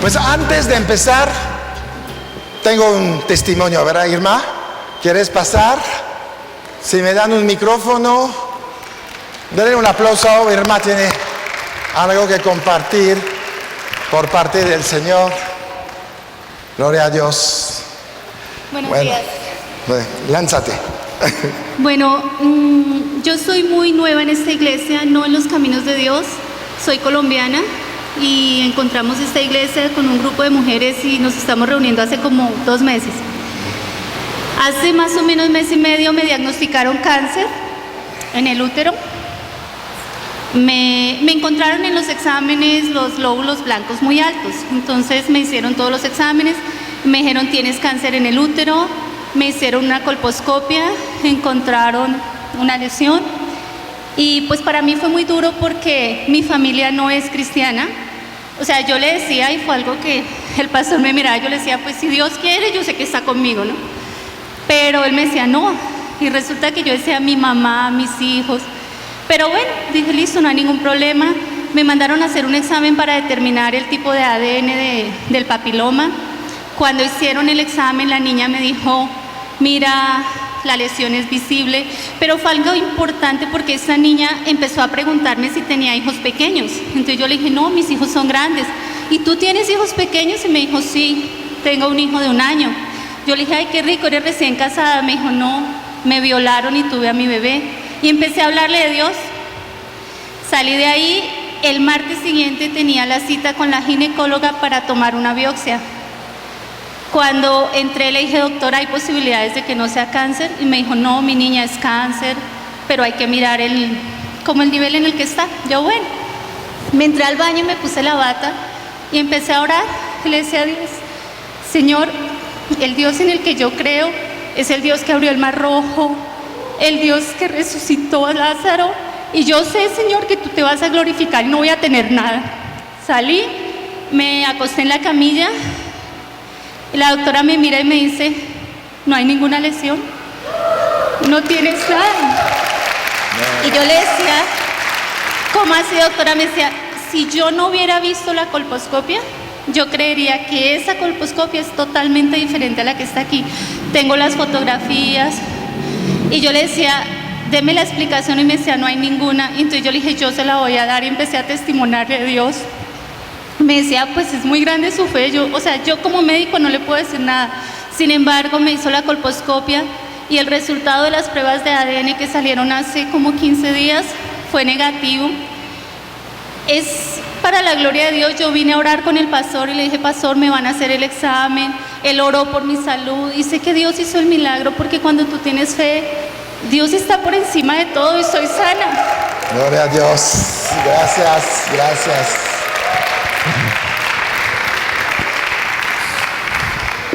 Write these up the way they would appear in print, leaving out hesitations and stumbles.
Pues antes de empezar, tengo un testimonio, ¿verdad, Irma? ¿Quieres pasar? Si me dan un micrófono, denle un aplauso. Irma tiene algo que compartir por parte del Señor. Gloria a Dios. Buenos días. Lánzate. Bueno, yo soy muy nueva en esta iglesia, no en los caminos de Dios. Soy colombiana y encontramos esta iglesia con un grupo de mujeres y nos estamos reuniendo hace como 2 meses. Hace más o menos 1 mes y medio me diagnosticaron cáncer en el útero. Me encontraron en los exámenes los lóbulos blancos muy altos, entonces me hicieron todos los exámenes, me dijeron tienes cáncer en el útero, me hicieron una colposcopia, encontraron una lesión y pues para mí fue muy duro porque mi familia no es cristiana. O sea, yo le decía, y fue algo que el pastor me miraba, yo le decía, pues si Dios quiere, yo sé que está conmigo, ¿no? Pero él me decía, no, y resulta que yo decía, mi mamá, mis hijos. Pero bueno, dije, listo, no hay ningún problema. Me mandaron a hacer un examen para determinar el tipo de ADN del papiloma. Cuando hicieron el examen, la niña me dijo, mira, la lesión es visible, pero fue algo importante porque esa niña empezó a preguntarme si tenía hijos pequeños. Entonces yo le dije, no, mis hijos son grandes. ¿Y tú tienes hijos pequeños? Y me dijo, sí, tengo un hijo de 1 año. Yo le dije, ay, qué rico, eres recién casada. Me dijo, no, me violaron y tuve a mi bebé. Y empecé a hablarle de Dios. Salí de ahí, el martes siguiente tenía la cita con la ginecóloga para tomar una biopsia. Cuando entré le dije, doctora, ¿hay posibilidades de que no sea cáncer? Y me dijo, no, mi niña es cáncer, pero hay que mirar como el nivel en el que está. Yo, bueno, me entré al baño y me puse la bata y empecé a orar. Y le decía a Dios, Señor, el Dios en el que yo creo es el Dios que abrió el mar rojo, el Dios que resucitó a Lázaro, y yo sé, Señor, que tú te vas a glorificar y no voy a tener nada. Salí, me acosté en la camilla, y la doctora me mira y me dice, no hay ninguna lesión, no tienes nada. Y yo le decía, ¿cómo así, doctora? Me decía, si yo no hubiera visto la colposcopia, yo creería que esa colposcopia es totalmente diferente a la que está aquí. Tengo las fotografías. Y yo le decía, deme la explicación, y me decía, no hay ninguna. Y entonces yo le dije, yo se la voy a dar, y empecé a testimoniarle a Dios. Me decía, pues es muy grande su fe. Yo como médico no le puedo decir nada. Sin embargo, me hizo la colposcopia y el resultado de las pruebas de ADN que salieron hace como 15 días fue negativo. Es para la gloria de Dios. Yo vine a orar con el pastor y le dije, pastor, me van a hacer el examen. Él oró por mi salud y sé que Dios hizo el milagro porque cuando tú tienes fe, Dios está por encima de todo y soy sana. Gloria a Dios. Gracias, gracias.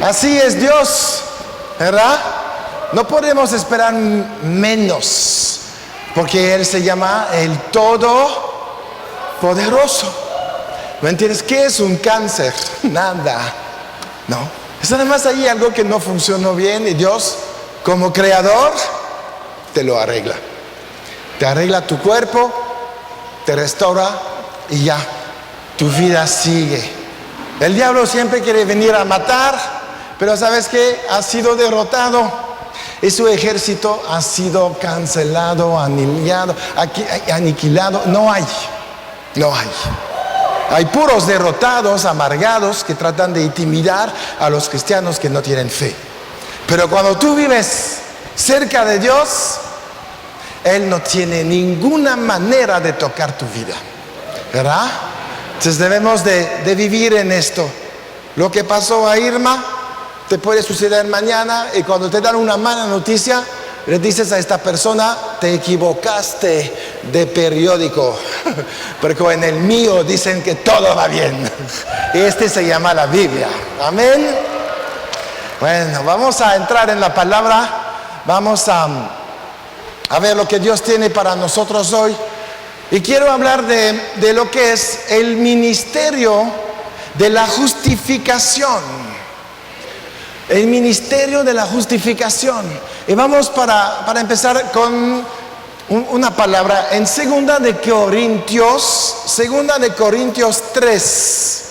Así es Dios, ¿verdad? No podemos esperar menos porque Él se llama el Todopoderoso. ¿No entiendes? ¿Qué es un cáncer? Nada, ¿no? Es además ahí algo que no funcionó bien y Dios, como creador, te lo arregla. Te arregla tu cuerpo, te restaura y ya, tu vida sigue. El diablo siempre quiere venir a matar, pero ¿sabes qué? Ha sido derrotado y su ejército ha sido cancelado, aniquilado. No hay. Hay puros derrotados, amargados, que tratan de intimidar a los cristianos que no tienen fe. Pero cuando tú vives cerca de Dios, Él no tiene ninguna manera de tocar tu vida, ¿verdad? Entonces debemos de vivir en esto. Lo que pasó a Irma te puede suceder mañana, y cuando te dan una mala noticia, le dices a esta persona, te equivocaste de periódico, porque en el mío dicen que todo va bien. Este se llama la Biblia. Amén. Bueno, vamos a entrar en la palabra. Vamos a ver lo que Dios tiene para nosotros hoy. Y quiero hablar de lo que es el ministerio de la justificación. El ministerio de la justificación. Y vamos para empezar con una palabra en 2 de Corintios 3.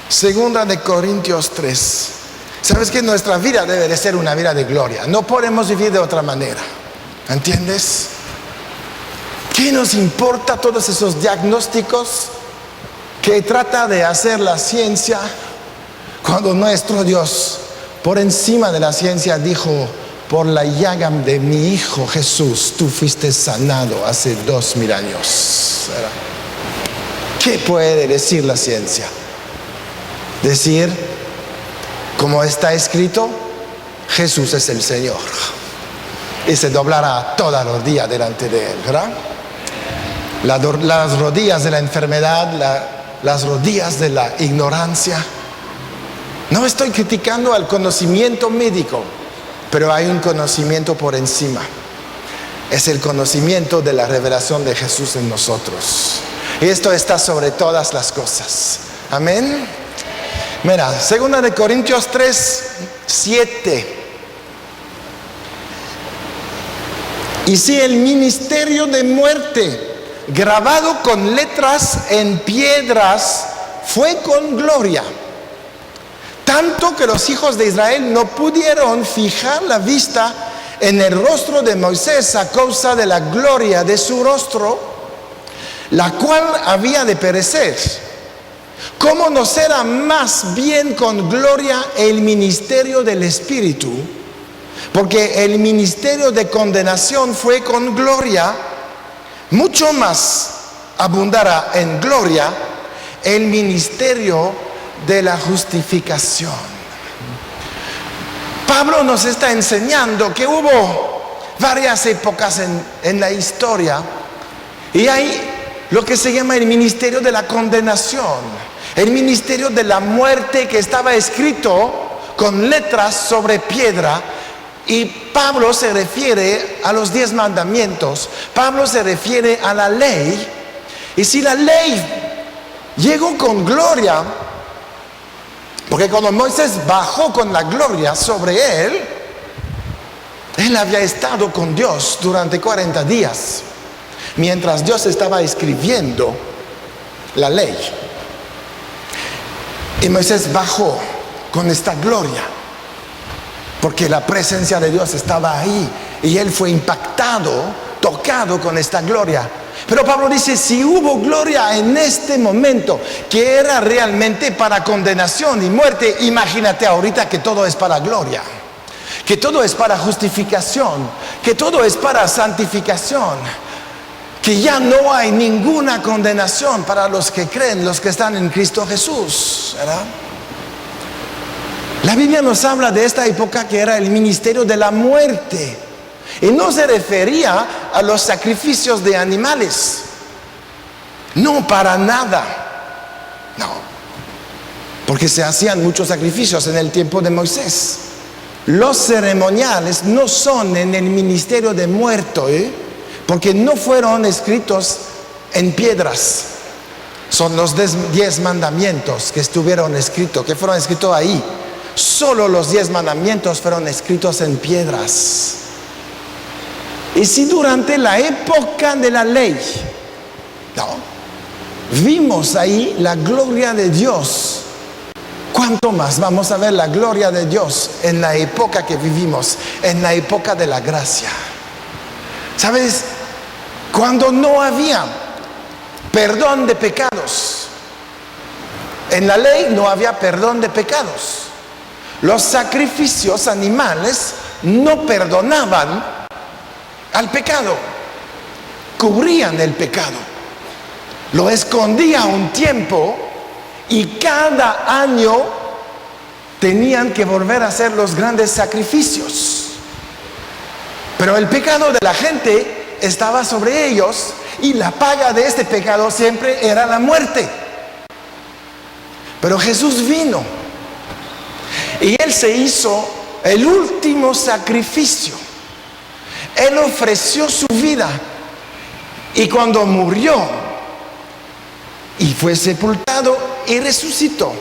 Segunda de Corintios 3. Sabes que nuestra vida debe de ser una vida de gloria. No podemos vivir de otra manera. ¿Entiendes? ¿Qué nos importa todos esos diagnósticos que trata de hacer la ciencia cuando nuestro Dios, por encima de la ciencia, dijo: por la llaga de mi Hijo Jesús, tú fuiste sanado hace 2000 años? ¿Qué puede decir la ciencia? Decir, como está escrito, Jesús es el Señor. Y se doblará toda rodilla delante de Él, ¿verdad? Las rodillas de la enfermedad, las rodillas de la ignorancia. No estoy criticando al conocimiento médico, pero hay un conocimiento por encima. Es el conocimiento de la revelación de Jesús en nosotros. Y esto está sobre todas las cosas. Amén. Mira, 2 de Corintios 3, 7. Y si el ministerio de muerte, grabado con letras en piedras, fue con gloria, tanto que los hijos de Israel no pudieron fijar la vista en el rostro de Moisés a causa de la gloria de su rostro, la cual había de perecer, ¿cómo no será más bien con gloria el ministerio del Espíritu? Porque el ministerio de condenación fue con gloria, mucho más abundará en gloria el ministerio de la justificación. Pablo nos está enseñando que hubo varias épocas en la historia, y hay lo que se llama el ministerio de la condenación, el ministerio de la muerte, que estaba escrito con letras sobre piedra. Y Pablo se refiere a los 10 mandamientos, Pablo se refiere a la ley. Y si la ley llegó con gloria, porque cuando Moisés bajó con la gloria sobre él había estado con Dios durante 40 días, mientras Dios estaba escribiendo la ley. Y Moisés bajó con esta gloria, porque la presencia de Dios estaba ahí, y él fue impactado, tocado con esta gloria. Pero Pablo dice, si hubo gloria en este momento, que era realmente para condenación y muerte, imagínate ahorita que todo es para gloria, que todo es para justificación, que todo es para santificación, que ya no hay ninguna condenación para los que creen, los que están en Cristo Jesús, ¿verdad? La Biblia nos habla de esta época que era el ministerio de la muerte, y no se refería a los sacrificios de animales, no, para nada, no, porque se hacían muchos sacrificios en el tiempo de Moisés. Los ceremoniales no son en el ministerio de muerto, porque no fueron escritos en piedras. Son los 10 mandamientos que estuvieron escritos, que fueron escritos ahí. Solo los 10 mandamientos fueron escritos en piedras. Y si durante la época de la ley, vimos ahí la gloria de Dios, ¿cuánto más vamos a ver la gloria de Dios en la época que vivimos, en la época de la gracia? ¿Sabes? Cuando no había perdón de pecados, en la ley no había perdón de pecados. Los sacrificios animales no perdonaban al pecado, cubrían el pecado, lo escondía un tiempo, y cada año tenían que volver a hacer los grandes sacrificios. Pero el pecado de la gente estaba sobre ellos, y la paga de este pecado siempre era la muerte. Pero Jesús vino, y Él se hizo el último sacrificio. Él ofreció su vida, y cuando murió y fue sepultado y resucitó,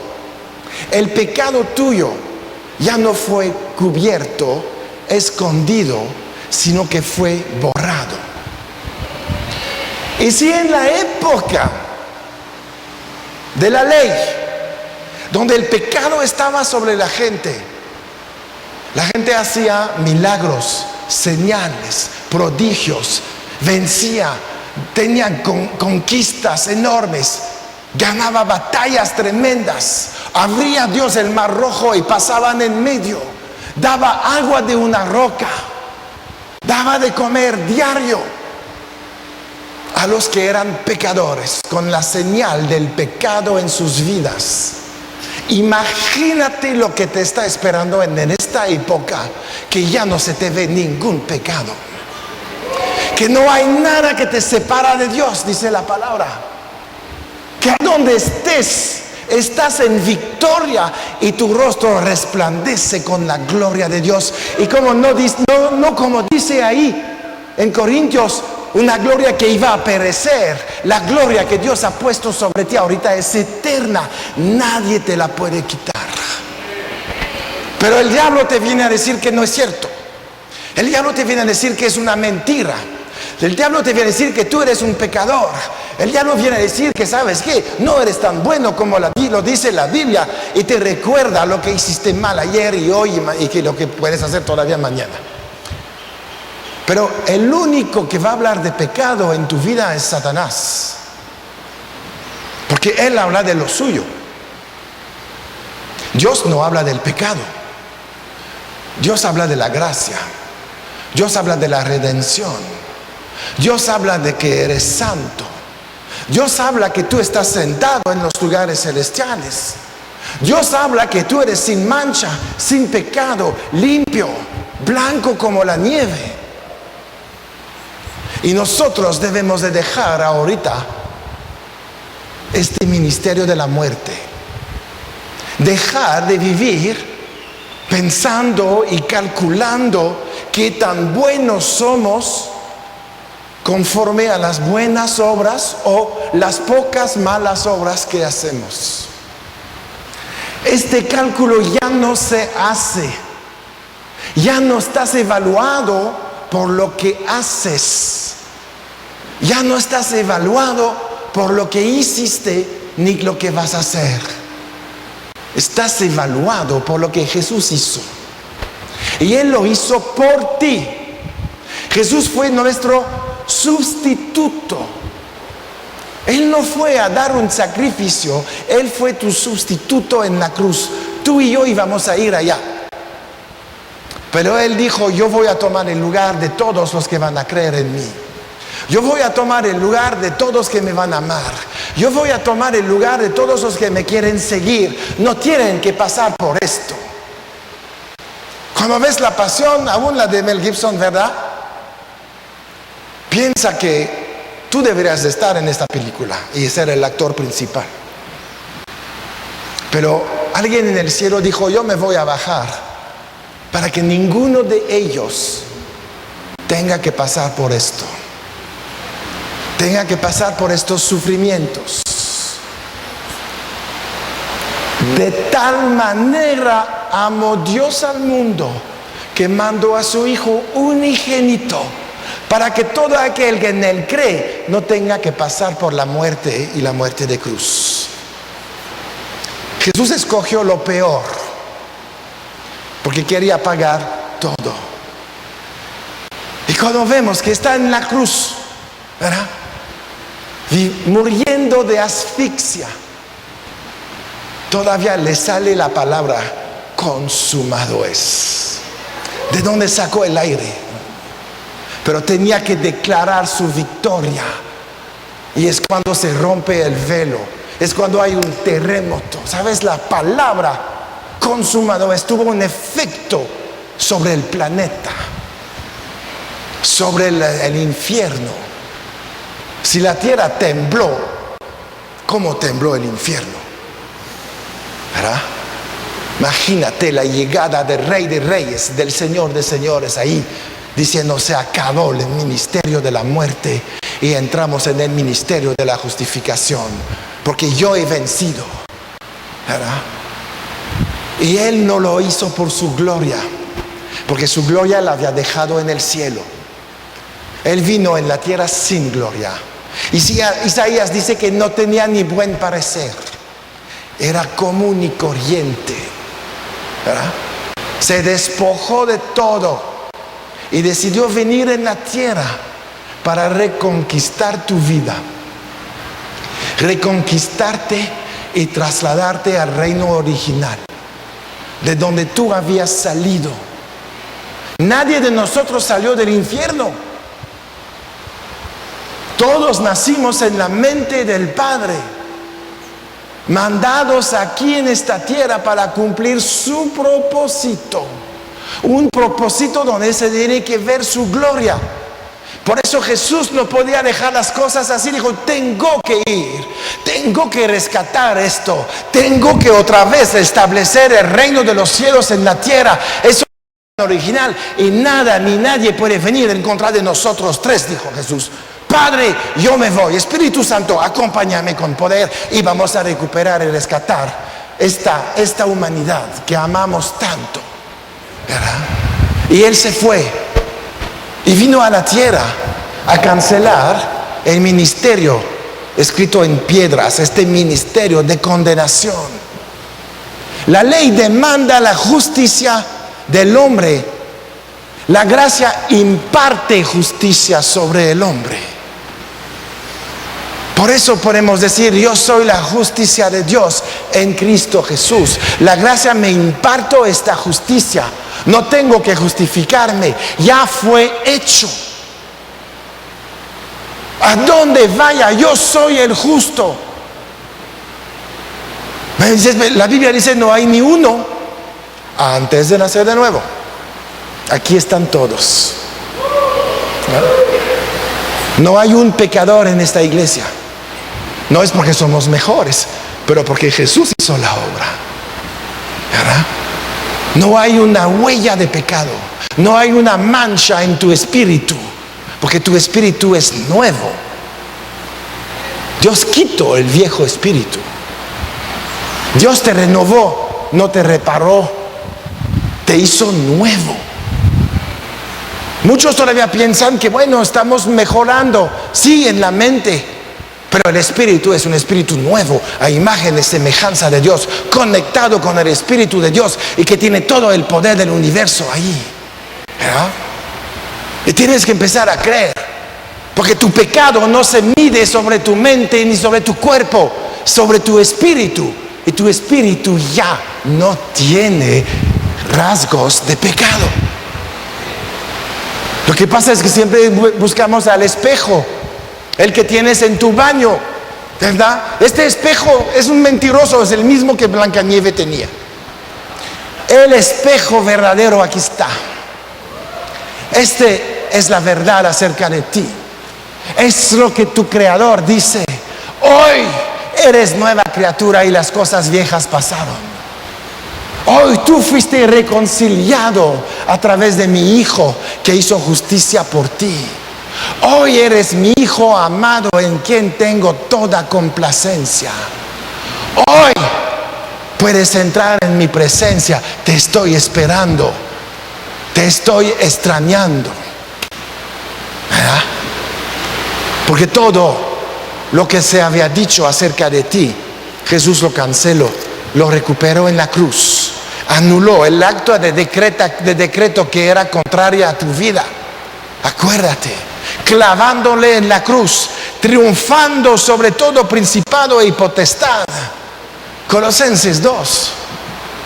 el pecado tuyo ya no fue cubierto, escondido, sino que fue borrado. Y si en la época de la ley, donde el pecado estaba sobre la gente hacía milagros, señales, prodigios, vencía, tenía conquistas enormes, ganaba batallas tremendas, abría Dios el mar rojo y pasaban en medio, daba agua de una roca, daba de comer diario a los que eran pecadores, con la señal del pecado en sus vidas. Imagínate lo que te está esperando en esta época, que ya no se te ve ningún pecado, que no hay nada que te separa de Dios, dice la palabra, que a donde estés, estás en victoria y tu rostro resplandece con la gloria de Dios. Y como no como dice ahí en Corintios, una gloria que iba a perecer. La gloria que Dios ha puesto sobre ti ahorita es eterna, nadie te la puede quitar. Pero el diablo te viene a decir que no es cierto. El diablo te viene a decir que es una mentira. El diablo te viene a decir que tú eres un pecador. El diablo viene a decir que, ¿sabes qué? No eres tan bueno como lo dice la Biblia, y te recuerda lo que hiciste mal ayer y hoy y que lo que puedes hacer todavía mañana. Pero el único que va a hablar de pecado en tu vida es Satanás, porque él habla de lo suyo. Dios no habla del pecado. Dios habla de la gracia. Dios habla de la redención. Dios habla de que eres santo. Dios habla que tú estás sentado en los lugares celestiales. Dios habla que tú eres sin mancha, sin pecado, limpio, blanco como la nieve. Y nosotros debemos de dejar ahorita este ministerio de la muerte. Dejar de vivir pensando y calculando qué tan buenos somos conforme a las buenas obras o las pocas malas obras que hacemos. Este cálculo ya no se hace. Ya no estás evaluado por lo que haces. Ya no estás evaluado por lo que hiciste ni lo que vas a hacer. Estás evaluado por lo que Jesús hizo. Y Él lo hizo por ti. Jesús fue nuestro sustituto. Él no fue a dar un sacrificio, Él fue tu sustituto en la cruz. Tú y yo íbamos a ir allá. Pero Él dijo: yo voy a tomar el lugar de todos los que van a creer en mí. Yo voy a tomar el lugar de todos que me van a amar. Yo voy a tomar el lugar de todos los que me quieren seguir. No tienen que pasar por esto. Cuando ves La Pasión, aún la de Mel Gibson, ¿verdad? Piensa que tú deberías de estar en esta película y ser el actor principal. Pero alguien en el cielo dijo: yo me voy a bajar para que ninguno de ellos tenga que pasar por esto, tenga que pasar por estos sufrimientos. De tal manera amó Dios al mundo que mandó a su Hijo unigénito, para que todo aquel que en Él cree no tenga que pasar por la muerte y la muerte de cruz. Jesús escogió lo peor, porque quería pagar todo. Y cuando vemos que está en la cruz, ¿verdad?, muriendo de asfixia, todavía le sale la palabra: consumado es. ¿De dónde sacó el aire? Pero tenía que declarar su victoria. Y es cuando se rompe el velo, es cuando hay un terremoto. ¿Sabes? La palabra consumado es tuvo un efecto sobre el planeta, sobre el infierno. Si la tierra tembló, ¿cómo tembló el infierno? ¿Verdad? Imagínate la llegada del Rey de Reyes, del Señor de Señores ahí, diciendo: se acabó el ministerio de la muerte y entramos en el ministerio de la justificación, porque yo he vencido, ¿verdad? Y Él no lo hizo por su gloria, porque su gloria la había dejado en el cielo. Él vino en la tierra sin gloria. Y si Isaías dice que no tenía ni buen parecer, era común y corriente, ¿verdad? Se despojó de todo y decidió venir en la tierra para reconquistar tu vida, reconquistarte y trasladarte al reino original, de donde tú habías salido. Nadie de nosotros salió del infierno. Todos nacimos en la mente del Padre, mandados aquí en esta tierra para cumplir su propósito. Un propósito donde se tiene que ver su gloria. Por eso Jesús no podía dejar las cosas así. Dijo, tengo que ir, tengo que rescatar esto, tengo que otra vez establecer el reino de los cielos en la tierra. Eso es original y nada ni nadie puede venir en contra de nosotros tres, dijo Jesús. Padre, yo me voy. Espíritu Santo, acompáñame con poder y vamos a recuperar y rescatar esta humanidad que amamos tanto, ¿verdad? Y Él se fue y vino a la tierra a cancelar el ministerio escrito en piedras, este ministerio de condenación. La ley demanda la justicia del hombre. La gracia imparte justicia sobre el hombre. Por eso podemos decir, yo soy la justicia de Dios en Cristo Jesús. La gracia me imparto esta justicia. No tengo que justificarme, ya fue hecho. A donde vaya, yo soy el justo. La Biblia dice, no hay ni uno antes de nacer de nuevo. Aquí están todos. No hay un pecador en esta iglesia. No es porque somos mejores, pero porque Jesús hizo la obra, ¿verdad? No hay una huella de pecado. No hay una mancha en tu espíritu, porque tu espíritu es nuevo. Dios quitó el viejo espíritu. Dios te renovó, no te reparó, te hizo nuevo. Muchos todavía piensan que bueno, estamos mejorando, sí, en la mente, pero el espíritu es un espíritu nuevo, a imagen y semejanza de Dios, conectado con el espíritu de Dios y que tiene todo el poder del universo ahí, ¿verdad? Y tienes que empezar a creer, porque tu pecado no se mide sobre tu mente ni sobre tu cuerpo, sobre tu espíritu, y tu espíritu ya no tiene rasgos de pecado. Lo que pasa es que siempre buscamos al espejo, el que tienes en tu baño, ¿verdad? Este espejo es un mentiroso, es el mismo que Blancanieves tenía. El espejo verdadero aquí está. Este es la verdad acerca de ti. Es lo que tu Creador dice. Hoy eres nueva criatura y las cosas viejas pasaron. Hoy tú fuiste reconciliado a través de mi Hijo que hizo justicia por ti. Hoy eres mi Hijo amado en quien tengo toda complacencia. Hoy puedes entrar en mi presencia. Te estoy esperando. Te estoy extrañando. ¿Verdad? Porque todo lo que se había dicho acerca de ti, Jesús lo canceló, lo recuperó en la cruz. Anuló el acto de decreto que era contrario a tu vida. Acuérdate, clavándole en la cruz, triunfando sobre todo principado y potestad. Colosenses 2,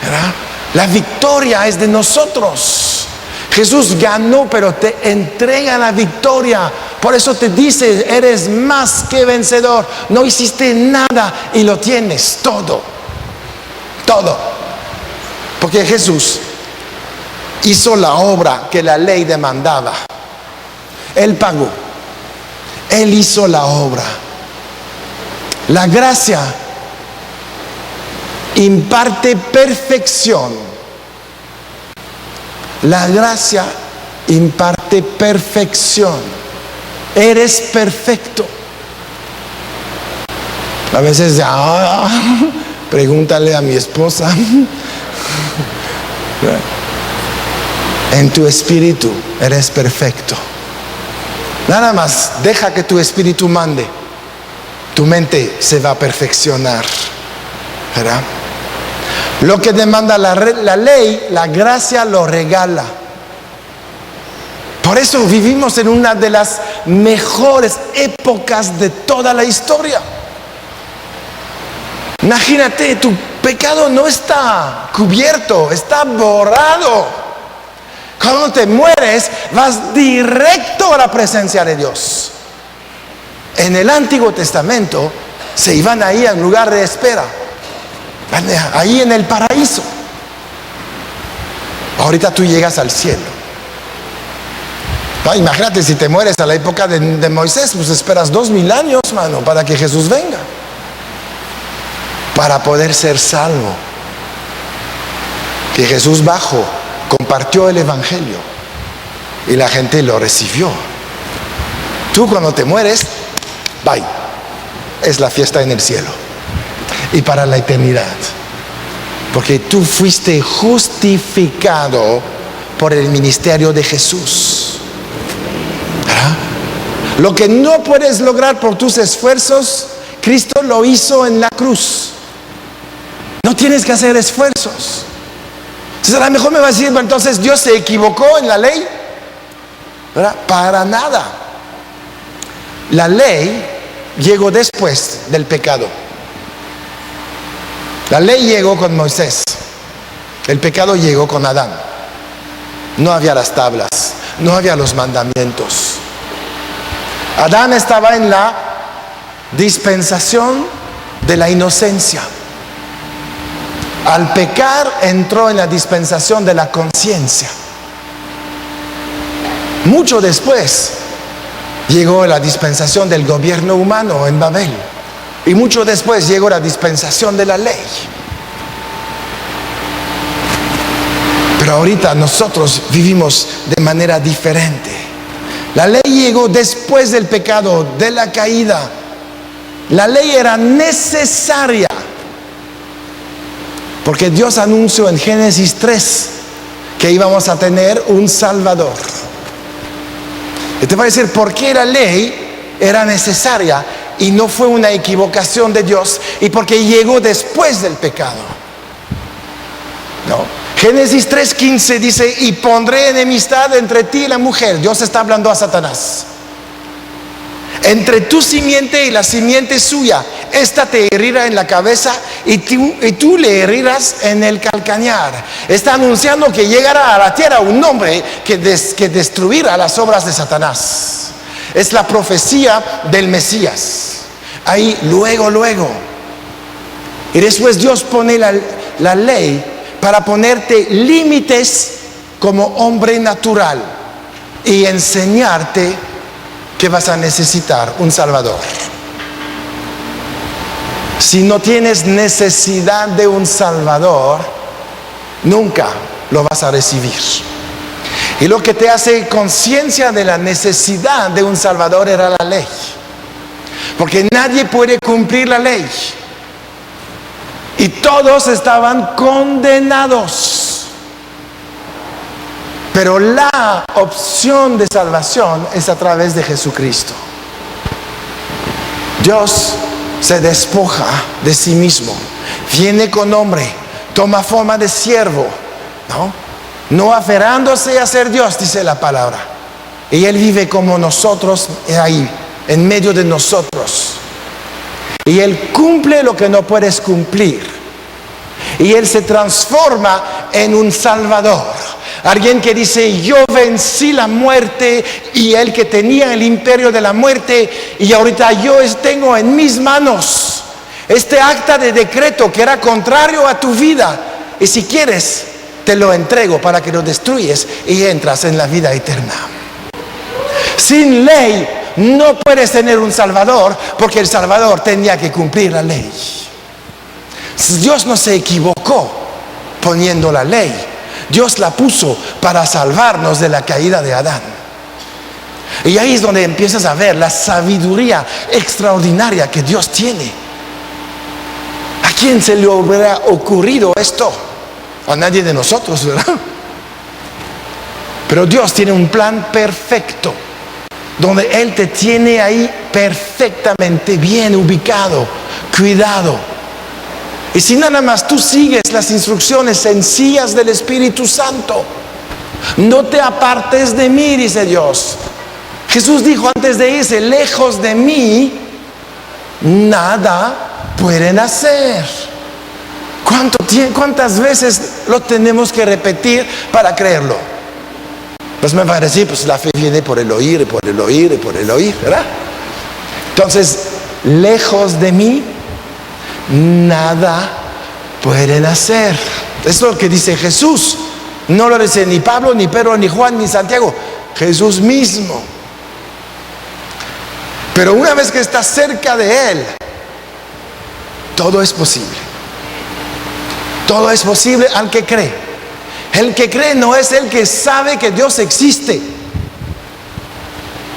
¿verdad? La victoria es de nosotros. Jesús ganó, pero te entrega la victoria. Por eso te dice, eres más que vencedor. No hiciste nada y lo tienes todo. Todo. Porque Jesús hizo la obra que la ley demandaba. Él pagó. Él hizo la obra. La gracia imparte perfección. La gracia imparte perfección. Eres perfecto. A veces pregúntale a mi esposa. En tu espíritu eres perfecto. Nada más deja que tu espíritu mande. Tu mente se va a perfeccionar. ¿verdad? Lo que demanda la ley, la gracia lo regala. Por eso vivimos en una de las mejores épocas de toda la historia. Imagínate, tu pecado no está cubierto, está borrado. Cuando te mueres, vas directo a la presencia de Dios. En el Antiguo Testamento se iban ahí a un lugar de espera, ahí en el paraíso. Ahorita tú llegas al cielo. Imagínate, si te mueres a la época de Moisés, pues esperas 2000 años, mano, para que Jesús venga, para poder ser salvo. Que Jesús bajó, compartió el evangelio y la gente lo recibió. Tú cuando te mueres, bye, es la fiesta en el cielo y para la eternidad, porque tú fuiste justificado por el ministerio de Jesús. ¿Verdad? Lo que no puedes lograr por tus esfuerzos, Cristo lo hizo en la cruz. No tienes que hacer esfuerzos. Entonces a lo mejor me va a decir, entonces Dios se equivocó en la ley, ¿verdad? Para nada. La ley llegó después del pecado. La ley llegó con Moisés. El pecado llegó con Adán. No había las tablas, no había los mandamientos. Adán estaba en la dispensación de la inocencia. Al pecar entró en la dispensación de la conciencia. Mucho después llegó la dispensación del gobierno humano en Babel. Y mucho después llegó la dispensación de la ley. Pero ahorita nosotros vivimos de manera diferente. La ley llegó después del pecado, de la caída. La ley era necesaria, porque Dios anunció en Génesis 3 que íbamos a tener un Salvador. Y te voy a decir por qué la ley era necesaria y no fue una equivocación de Dios, y porque llegó después del pecado. No. Génesis 3:15 dice: y pondré enemistad entre ti y la mujer. Dios está hablando a Satanás. Entre tu simiente y la simiente suya, esta te herirá en la cabeza y tú le herirás en el calcañar. Está anunciando que llegará a la tierra un hombre que destruirá las obras de Satanás. Es la profecía del Mesías. Ahí luego. Y después Dios pone la ley para ponerte límites como hombre natural y enseñarte que vas a necesitar un Salvador. Si no tienes necesidad de un Salvador, nunca lo vas a recibir. Y lo que te hace conciencia de la necesidad de un Salvador era la ley. Porque nadie puede cumplir la ley. Y todos estaban condenados. Pero la opción de salvación es a través de Jesucristo. Dios se despoja de sí mismo, viene con hombre, toma forma de siervo, no aferrándose a ser Dios, dice la palabra. Y Él vive como nosotros ahí, en medio de nosotros. Y Él cumple lo que no puedes cumplir. Y Él se transforma en un Salvador. Alguien que dice: yo vencí la muerte y el que tenía el imperio de la muerte, y ahorita yo tengo en mis manos este acta de decreto que era contrario a tu vida, y si quieres te lo entrego para que lo destruyes y entras en la vida eterna. Sin ley no puedes tener un Salvador, porque el Salvador tenía que cumplir la ley. Dios no se equivocó poniendo la ley. Dios la puso para salvarnos de la caída de Adán. Y ahí es donde empiezas a ver la sabiduría extraordinaria que Dios tiene. ¿A quién se le hubiera ocurrido esto? A nadie de nosotros, ¿verdad? Pero Dios tiene un plan perfecto, donde Él te tiene ahí perfectamente bien ubicado, cuidado. Y si nada más tú sigues las instrucciones sencillas del Espíritu Santo, no te apartes de mí, dice Dios. Jesús dijo antes de irse, lejos de mí, nada pueden hacer. ¿Cuántas veces lo tenemos que repetir para creerlo? Pues me va a decir, pues la fe viene por el oír, y por el oír, y por el oír, ¿verdad? Entonces, lejos de mí, nada pueden hacer. Eso es lo que dice Jesús. No lo dice ni Pablo, ni Pedro, ni Juan, ni Santiago. Jesús mismo. Pero una vez que estás cerca de Él, todo es posible. Todo es posible al que cree. El que cree no es el que sabe que Dios existe,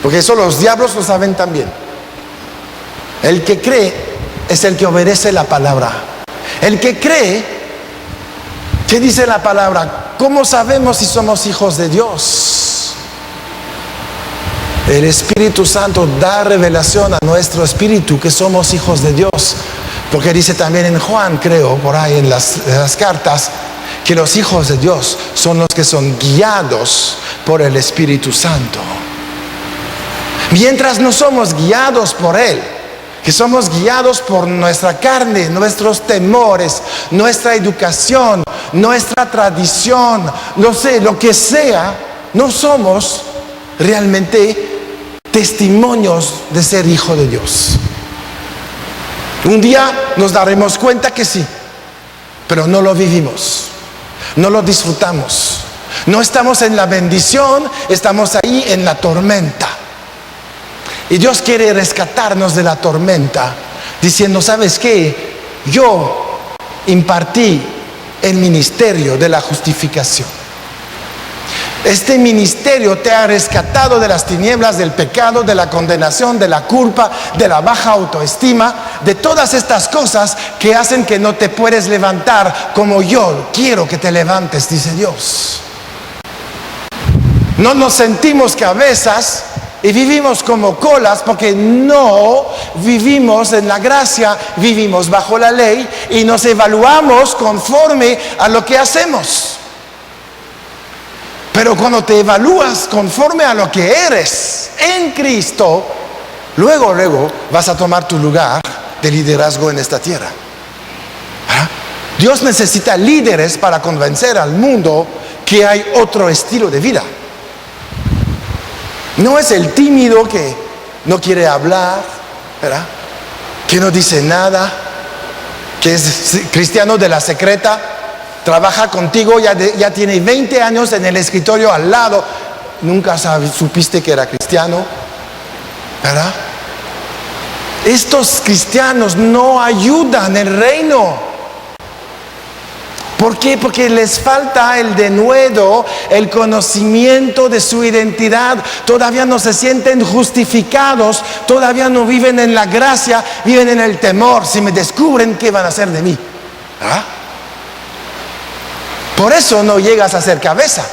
porque eso los diablos lo saben también. El que cree es el que obedece la palabra. El que cree, ¿qué dice la palabra? ¿Cómo sabemos si somos hijos de Dios? El Espíritu Santo da revelación a nuestro espíritu que somos hijos de Dios, porque dice también en Juan, creo, por ahí en las cartas, que los hijos de Dios son los que son guiados por el Espíritu Santo. Mientras no somos guiados por Él, que somos guiados por nuestra carne, nuestros temores, nuestra educación, nuestra tradición, no sé, lo que sea, no somos realmente testimonios de ser hijo de Dios. Un día nos daremos cuenta que sí, pero no lo vivimos, no lo disfrutamos, no estamos en la bendición, estamos ahí en la tormenta. Y Dios quiere rescatarnos de la tormenta, diciendo, ¿sabes qué? Yo impartí el ministerio de la justificación. Este ministerio te ha rescatado de las tinieblas, del pecado, de la condenación, de la culpa, de la baja autoestima, de todas estas cosas que hacen que no te puedes levantar como yo quiero que te levantes, dice Dios. No nos sentimos cabezas y vivimos como colas porque no vivimos en la gracia, vivimos bajo la ley y nos evaluamos conforme a lo que hacemos. Pero cuando te evalúas conforme a lo que eres en Cristo, luego vas a tomar tu lugar de liderazgo en esta tierra. ¿Ah? Dios necesita líderes para convencer al mundo que hay otro estilo de vida. No es el tímido que no quiere hablar, ¿verdad? Que no dice nada, que es cristiano de la secreta, trabaja contigo, ya tiene 20 años en el escritorio al lado, nunca supiste que era cristiano, ¿verdad? Estos cristianos no ayudan el reino. ¿Por qué? Porque les falta el denuedo, el conocimiento de su identidad. Todavía no se sienten justificados, todavía no viven en la gracia, viven en el temor. Si me descubren, ¿qué van a hacer de mí? ¿Ah? Por eso no llegas a ser cabeza,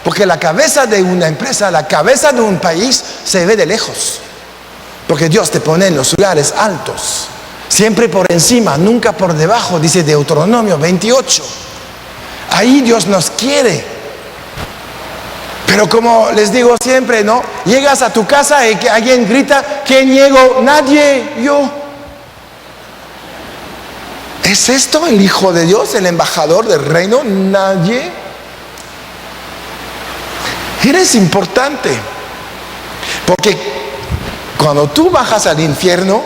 porque la cabeza de una empresa, la cabeza de un país se ve de lejos, porque Dios te pone en los lugares altos, siempre por encima, nunca por debajo, dice Deuteronomio 28. Ahí Dios nos quiere. Pero como les digo siempre, ¿no? Llegas a tu casa y que alguien grita, ¿quién llegó? Nadie, yo. ¿Es esto el Hijo de Dios, el embajador del reino? Nadie. Eres importante, porque cuando tú bajas al infierno,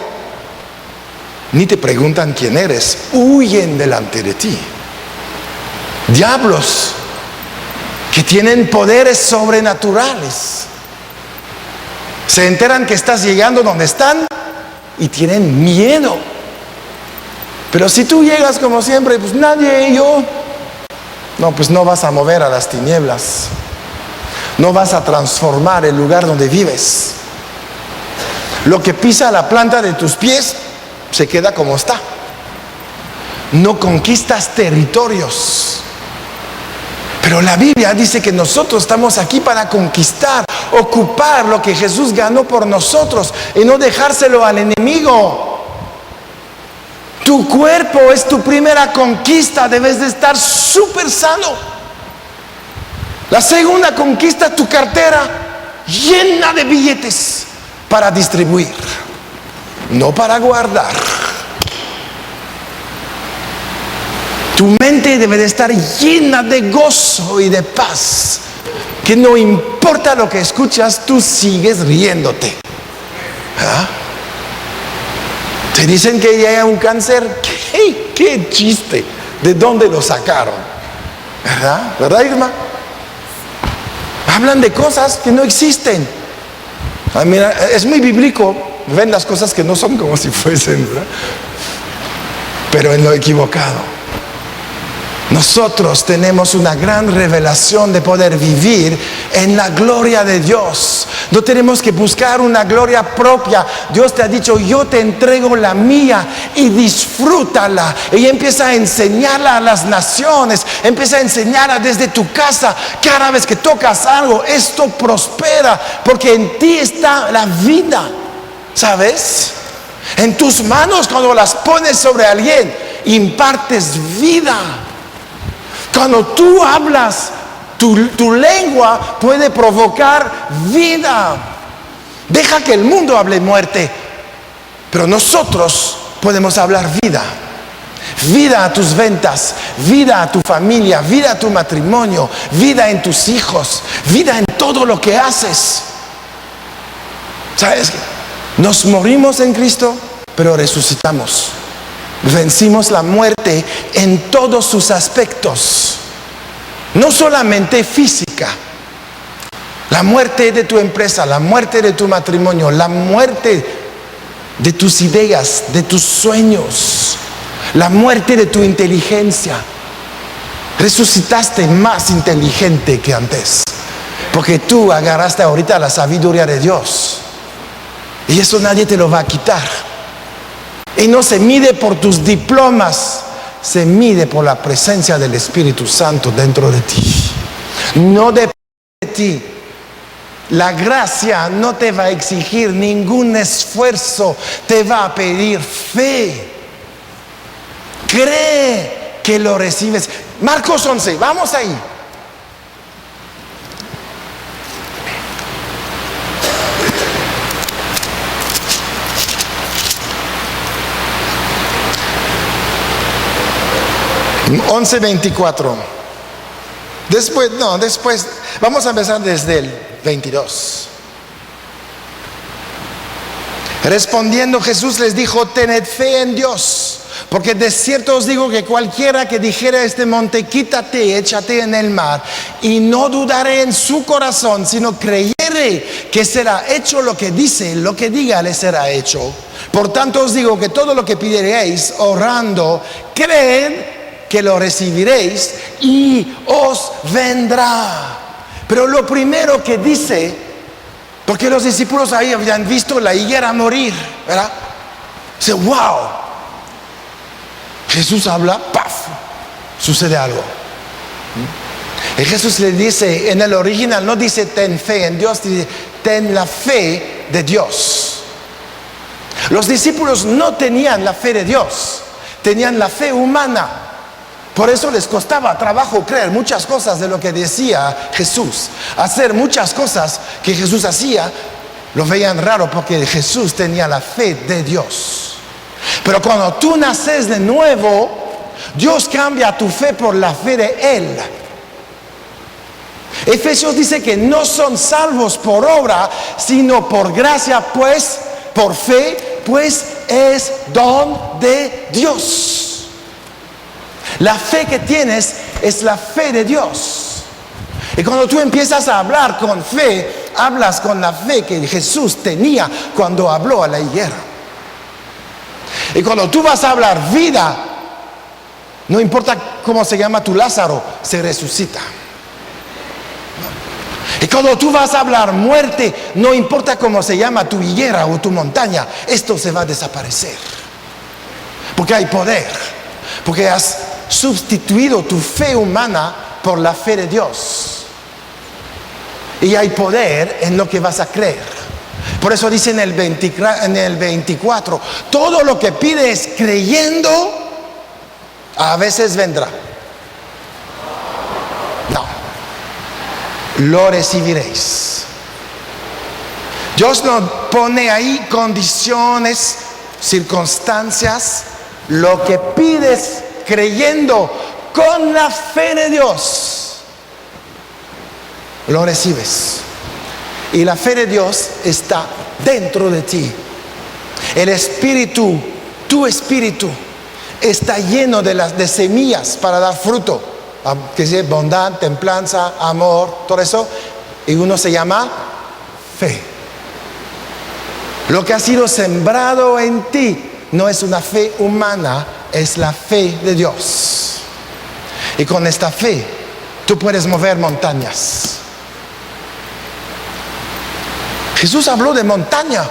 ni te preguntan quién eres, huyen delante de ti. Diablos que tienen poderes sobrenaturales se enteran que estás llegando donde están y tienen miedo. Pero si tú llegas como siempre, pues nadie, yo, no, pues no vas a mover a las tinieblas, no vas a transformar el lugar donde vives. Lo que pisa la planta de tus pies se queda como está. No conquistas territorios. Pero la Biblia dice que nosotros estamos aquí para conquistar, ocupar lo que Jesús ganó por nosotros y no dejárselo al enemigo. Tu cuerpo es tu primera conquista, debes de estar súper sano. La segunda conquista, tu cartera llena de billetes para distribuir, no para guardar. Tu mente debe de estar llena de gozo y de paz, que no importa lo que escuchas, tú sigues riéndote. ¿Ah? Te dicen que ya hay un cáncer. ¿Qué chiste? ¿De dónde lo sacaron? ¿Verdad? ¿Verdad, Irma? Hablan de cosas que no existen. Mira, es muy bíblico. Ven las cosas que no son como si fuesen, ¿verdad? Pero en lo equivocado. Nosotros tenemos una gran revelación de poder vivir en la gloria de Dios. No tenemos que buscar una gloria propia. Dios te ha dicho, yo te entrego la mía y disfrútala. Y empieza a enseñarla a las naciones. Empieza a enseñarla desde tu casa. Cada vez que tocas algo, esto prospera, porque en ti está la vida. ¿Sabes? En tus manos, cuando las pones sobre alguien, impartes vida. Cuando tú hablas, tu lengua puede provocar vida. Deja que el mundo hable muerte, pero nosotros podemos hablar vida. Vida a tus ventas, vida a tu familia, vida a tu matrimonio, vida en tus hijos, vida en todo lo que haces. ¿Sabes? Nos morimos en Cristo, pero resucitamos. Vencimos la muerte en todos sus aspectos, no solamente física. La muerte de tu empresa, la muerte de tu matrimonio, la muerte de tus ideas, de tus sueños, la muerte de tu inteligencia. Resucitaste más inteligente que antes, porque tú agarraste ahorita la sabiduría de Dios, y eso nadie te lo va a quitar. Y no se mide por tus diplomas, se mide por la presencia del Espíritu Santo dentro de ti. No depende de ti. La gracia no te va a exigir ningún esfuerzo, te va a pedir fe. Cree que lo recibes. Marcos 11, vamos ahí. Marcos 11:24. Después, vamos a empezar desde el 22. Respondiendo Jesús les dijo, tened fe en Dios, porque de cierto os digo que cualquiera que dijera a este monte, quítate y échate en el mar, y no dudaré en su corazón, sino creyere que será hecho lo que dice, lo que diga le será hecho. Por tanto os digo que todo lo que pidiereis orando, creed que lo recibiréis y os vendrá. Pero lo primero que dice, porque los discípulos ahí habían visto la higuera morir, ¿verdad? Dice, wow. Jesús habla, ¡paf! Sucede algo. Y Jesús le dice, en el original no dice ten fe en Dios, dice ten la fe de Dios. Los discípulos no tenían la fe de Dios, tenían la fe humana. Por eso les costaba trabajo creer muchas cosas de lo que decía Jesús. Hacer muchas cosas que Jesús hacía, lo veían raro porque Jesús tenía la fe de Dios. Pero cuando tú naces de nuevo, Dios cambia tu fe por la fe de Él. Efesios dice que no son salvos por obra, sino por gracia, pues, por fe, pues es don de Dios. La fe que tienes es la fe de Dios. Y cuando tú empiezas a hablar con fe, hablas con la fe que Jesús tenía cuando habló a la higuera. Y cuando tú vas a hablar vida, no importa cómo se llama tu Lázaro, se resucita. Y cuando tú vas a hablar muerte, no importa cómo se llama tu higuera o tu montaña, esto se va a desaparecer. Porque hay poder. Porque has sustituido tu fe humana por la fe de Dios. Y hay poder en lo que vas a creer. Por eso dice en el 24, todo lo que pides creyendo, a veces vendrá. No, lo recibiréis. Dios no pone ahí condiciones, circunstancias. Lo que pides creyendo con la fe de Dios, lo recibes. Y la fe de Dios está dentro de ti. El espíritu, tu espíritu, está lleno de semillas para dar fruto. Que es bondad, templanza, amor, todo eso. Y uno se llama fe. Lo que ha sido sembrado en ti no es una fe humana, es la fe de Dios. Y con esta fe, tú puedes mover montañas. Jesús habló de montaña.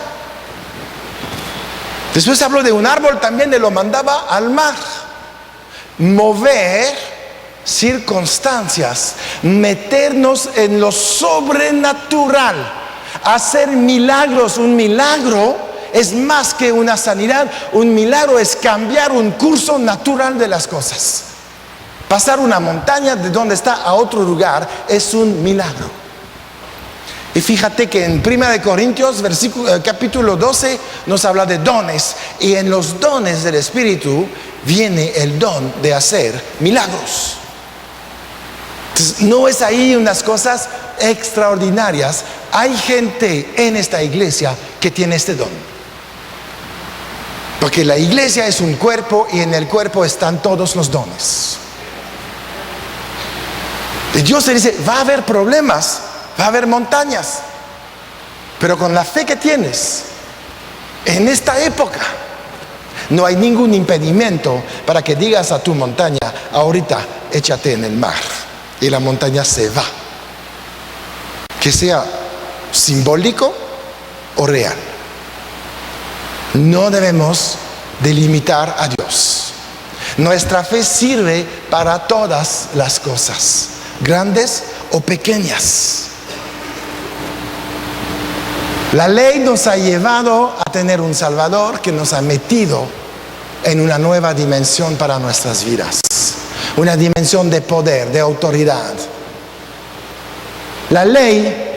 Después habló de un árbol, también lo mandaba al mar. Mover circunstancias, meternos en lo sobrenatural, hacer milagros. Un milagro es más que una sanidad. Un milagro es cambiar un curso natural de las cosas. Pasar una montaña de donde está a otro lugar es un milagro. Y fíjate que en 1 Corintios capítulo 12 nos habla de dones. Y en los dones del Espíritu viene el don de hacer milagros. Entonces, no es ahí unas cosas extraordinarias. Hay gente en esta iglesia que tiene este don. Porque la iglesia es un cuerpo y en el cuerpo están todos los dones. Y Dios te dice, va a haber problemas, va a haber montañas, pero con la fe que tienes en esta época, no hay ningún impedimento para que digas a tu montaña, ahorita échate en el mar, y la montaña se va. Que sea simbólico o real. No debemos delimitar a Dios. Nuestra fe sirve para todas las cosas, grandes o pequeñas. La ley nos ha llevado a tener un Salvador que nos ha metido en una nueva dimensión para nuestras vidas. Una dimensión de poder, de autoridad. La ley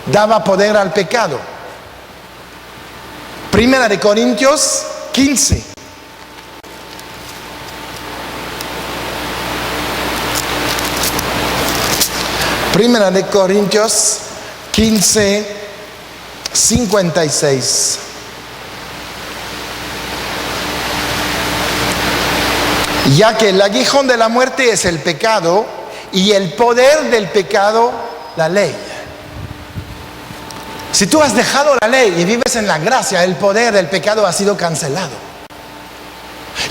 daba poder al pecado. 1 Corintios 15. Primera de Corintios 15, 56. Ya que el aguijón de la muerte es el pecado y el poder del pecado la ley. Si tú has dejado la ley y vives en la gracia, el poder del pecado ha sido cancelado.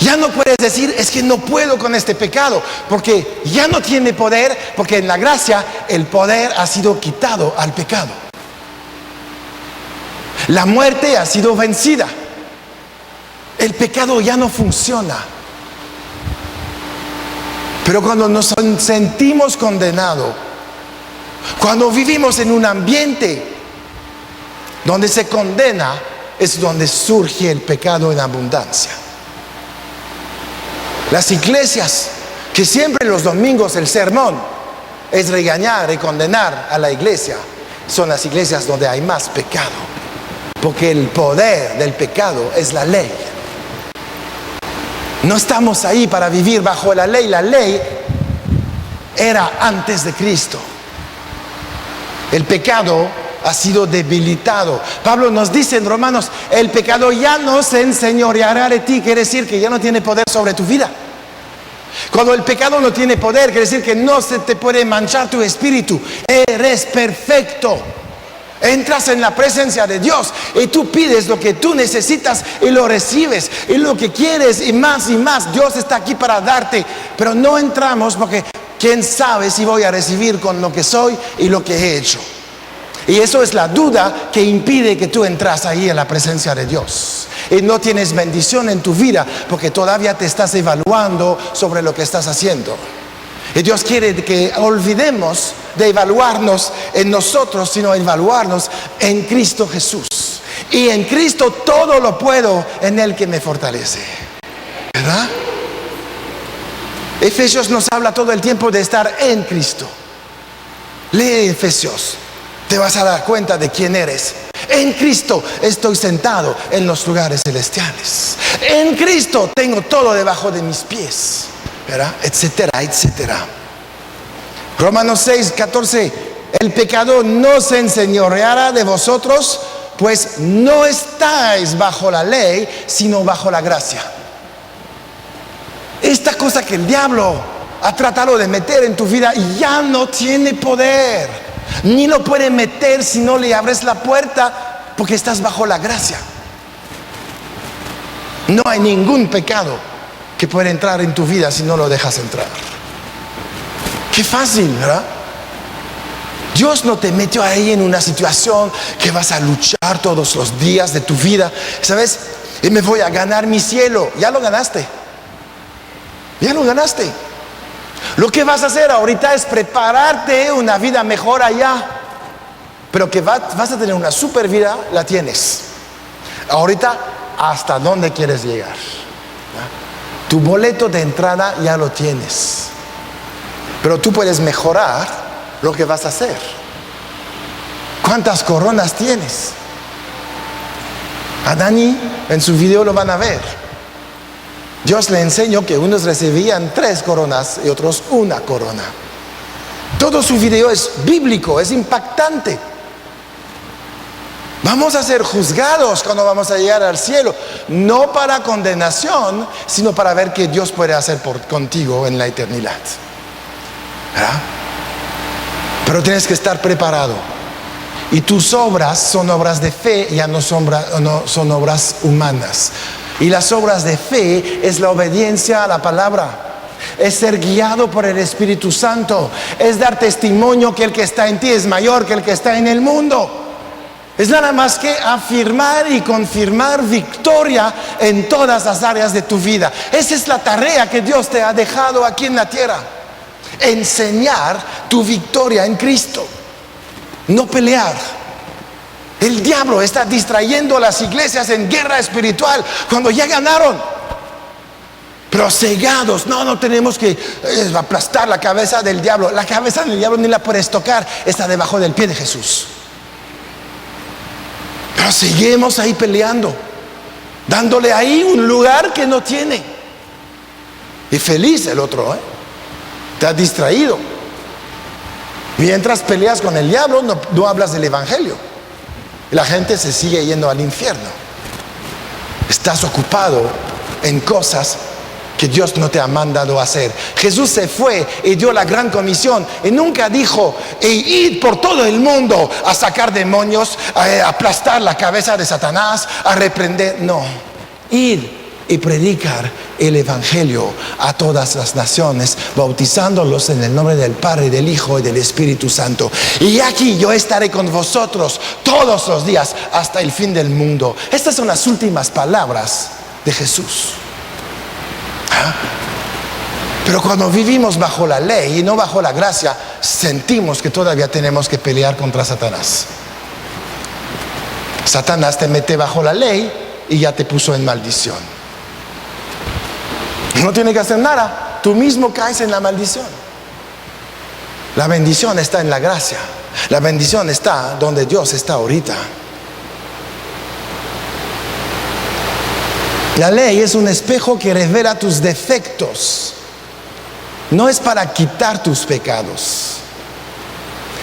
Ya no puedes decir, es que no puedo con este pecado, porque ya no tiene poder, porque en la gracia el poder ha sido quitado al pecado. La muerte ha sido vencida. El pecado ya no funciona. Pero cuando nos sentimos condenados, cuando vivimos en un ambiente donde se condena, es donde surge el pecado en abundancia. Las iglesias, que siempre los domingos el sermón es regañar y condenar a la iglesia, son las iglesias donde hay más pecado, porque el poder del pecado es la ley. No estamos ahí para vivir bajo la ley. La ley era antes de Cristo. El pecado ha sido debilitado. Pablo nos dice en Romanos, el pecado ya no se enseñoreará de ti. Quiere decir que ya no tiene poder sobre tu vida. Cuando el pecado no tiene poder, quiere decir que no se te puede manchar tu espíritu. Eres perfecto. Entras en la presencia de Dios y tú pides lo que tú necesitas y lo recibes, y lo que quieres y más. Dios está aquí para darte, pero no entramos porque quién sabe si voy a recibir con lo que soy y lo que he hecho. Y eso es la duda que impide que tú entras ahí en la presencia de Dios. Y no tienes bendición en tu vida porque todavía te estás evaluando sobre lo que estás haciendo. Y Dios quiere que olvidemos de evaluarnos en nosotros, sino evaluarnos en Cristo Jesús. Y en Cristo todo lo puedo en Él que me fortalece. ¿Verdad? Efesios nos habla todo el tiempo de estar en Cristo. Lee Efesios, te vas a dar cuenta de quién eres. En Cristo estoy sentado en los lugares celestiales. En Cristo tengo todo debajo de mis pies, ¿verdad? Etcétera, etcétera. Romanos 6, 14. El pecado no se enseñoreará de vosotros, pues no estáis bajo la ley, sino bajo la gracia. Esta cosa que el diablo ha tratado de meter en tu vida ya no tiene poder. Ni lo puede meter si no le abres la puerta, porque estás bajo la gracia. No hay ningún pecado que pueda entrar en tu vida si no lo dejas entrar. Qué fácil, ¿verdad? Dios no te metió ahí en una situación que vas a luchar todos los días de tu vida. ¿Sabes? Y me voy a ganar mi cielo. Ya lo ganaste. Ya lo ganaste. Lo que vas a hacer ahorita es prepararte una vida mejor allá. Pero que vas a tener una super vida, la tienes. Ahorita, ¿hasta dónde quieres llegar? Tu boleto de entrada ya lo tienes. Pero tú puedes mejorar lo que vas a hacer. ¿Cuántas coronas tienes? A Dani en su video lo van a ver. Dios le enseñó que unos recibían 3 coronas y otros 1 corona. Todo su video es bíblico, es impactante. Vamos a ser juzgados cuando vamos a llegar al cielo, no para condenación, sino para ver qué Dios puede hacer contigo en la eternidad. ¿Verdad? Pero tienes que estar preparado. Y tus obras son obras de fe, ya no son obras humanas. Y las obras de fe es la obediencia a la palabra, es ser guiado por el Espíritu Santo, es dar testimonio que el que está en ti es mayor que el que está en el mundo. Es nada más que afirmar y confirmar victoria en todas las áreas de tu vida. Esa es la tarea que Dios te ha dejado aquí en la tierra. Enseñar tu victoria en Cristo, no pelear. El diablo está distrayendo a las iglesias en guerra espiritual cuando ya ganaron. Pero cegados, no tenemos que aplastar la cabeza del diablo. La cabeza del diablo ni la puedes tocar, está debajo del pie de Jesús. Pero seguimos ahí peleando, dándole ahí un lugar que no tiene. Y feliz el otro, te ha distraído. Mientras peleas con el diablo, no hablas del evangelio. Y la gente se sigue yendo al infierno. Estás ocupado en cosas que Dios no te ha mandado a hacer. Jesús se fue y dio la gran comisión y nunca dijo: id por todo el mundo a sacar demonios, a aplastar la cabeza de Satanás, a reprender. No, id y predicar el evangelio a todas las naciones, bautizándolos en el nombre del Padre, del Hijo y del Espíritu Santo. Y aquí yo estaré con vosotros todos los días hasta el fin del mundo. Estas son las últimas palabras de Jesús. Pero cuando vivimos bajo la ley y no bajo la gracia, sentimos que todavía tenemos que pelear contra Satanás. Satanás te mete bajo la ley y ya te puso en maldición. No tiene que hacer nada, tú mismo caes en la maldición. La bendición está en la gracia. La bendición está donde Dios está ahorita. La ley es un espejo que revela tus defectos. No es para quitar tus pecados.